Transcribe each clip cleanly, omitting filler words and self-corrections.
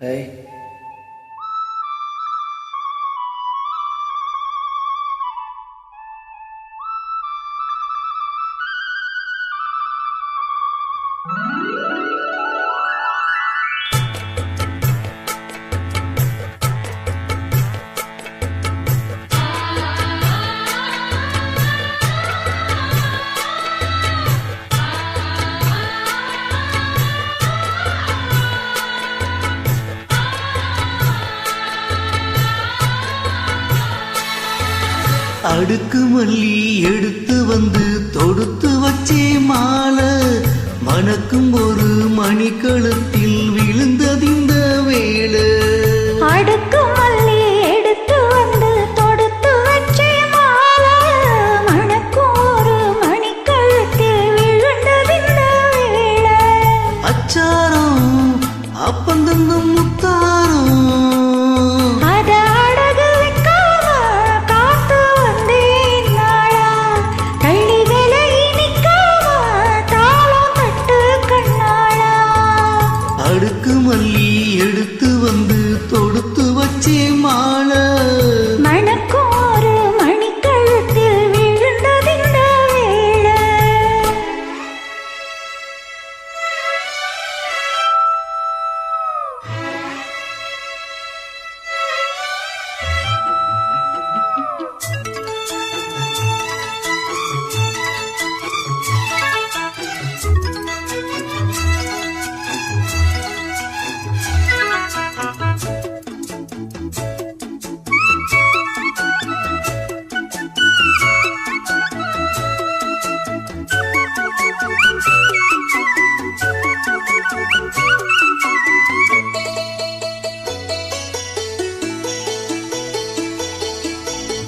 Hey. அடுக்கு மல்லி எடுத்து வந்து தொடுத்து வச்சே மாலை மணக்கும் ஒரு மணிக்கழுத்தில் விழுந்ததிந்த வேளை. அடுக்கு மல்லி எடுத்து வந்து தொடுத்து வச்சே மாலை மணக்கும் ஒரு மணிக்கழுத்தில் விழுந்ததிந்த வேளை. அச்சாரம் அப்பந்தந்தும் முத்தாரம் அடுக்கு மல்லி எடுத்து வந்து தொடுத்து வச்சே மாலை மணக்கும் ஒரு மணிக்கழுத்தில் விழுந்ததிந்த வேளை.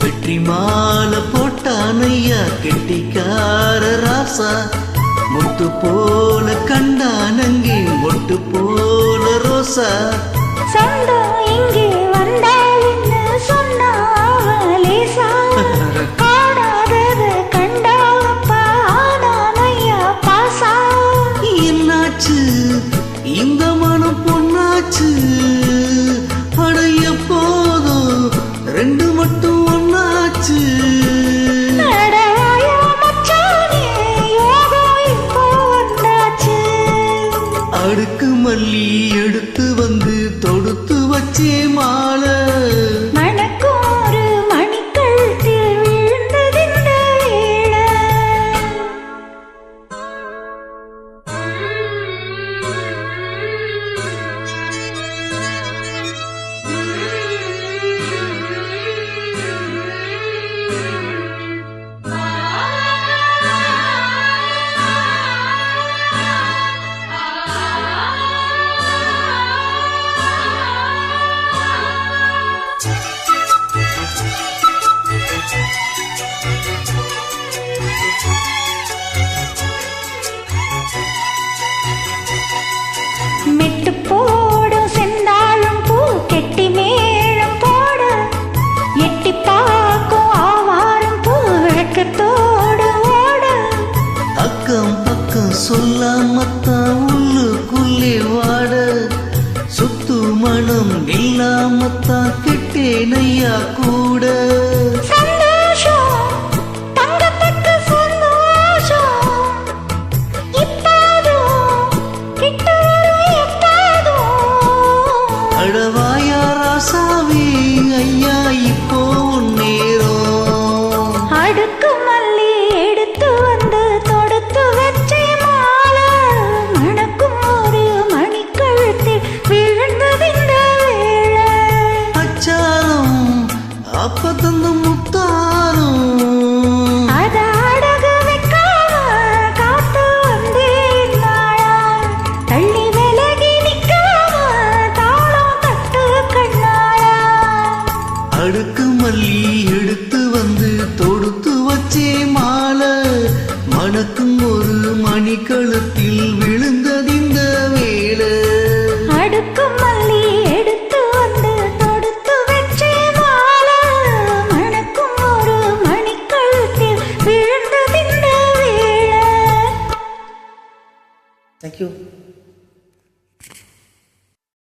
வெற்றி மாலை போட்டானையா கெட்டிக்கார ராசா முத்து போல கண்டானங்கே மொட்டு போல ரோசா. சொந்தம் இங்கே வந்தாள்னு சொன்னாவலேசா காடாதது கண்டாவப்பா நானையா பாசா. என்னாச்சு இந்த மனம் பொன்னாச்சு அடைய போதும் ரெண்டு மட்டும் ஒன்னாச்சு. நடவாயா மச்சானே யோகம் இப்போ வந்தாச்சு. அடுக்கு மல்லி எடுத்து வந்து தொடுத்து வச்சே மாலை மணக்கும் ஒரு மணிக்கழுத்தில் விழுந்ததிந்த வேளை. மெட்டு போடும் செந்தாளும் பூ கெட்டி மேளம் போட எட்டி பார்க்கும் ஆவாரம் பூ விளக்கத்தோடு ஓட. அக்கம் பக்கம் சொல்லாமத்தான் உள்ளுக்குள்ளே வாட சுத்து மனம் இல்லாமத்தான் கெட்டேனையா கூட. சந்தோஷம் தங்கப்பட்ட சந்தோஷம் இப்போதும் கிட்ட வரும் எப்போதும். அடவாயா ராசாவே ஐயா இப்போ நேரம். அடுக்கு மல்லி எடுத்து வந்து தொடுத்து வச்சே மாலை மணக்கும் ஒரு மணிக்கழுத்தில் விழுந்ததிந்த வேளை. அச்சாரம் அப்ப தந்த முத்தாரம் அத அடகு வைக்காம காத்து வந்தேன் நாளா தள்ளி விலகி நிக்காம தாளம் தட்டு கண்ணாளா. அடுக்கு மல்லி எடுத்து வந்து தொடுத்து வச்சே மாலை மணக்கும் ஒரு மணிக்கழுத்தில் விழுந்ததிந்த வேளை. அடுக்கு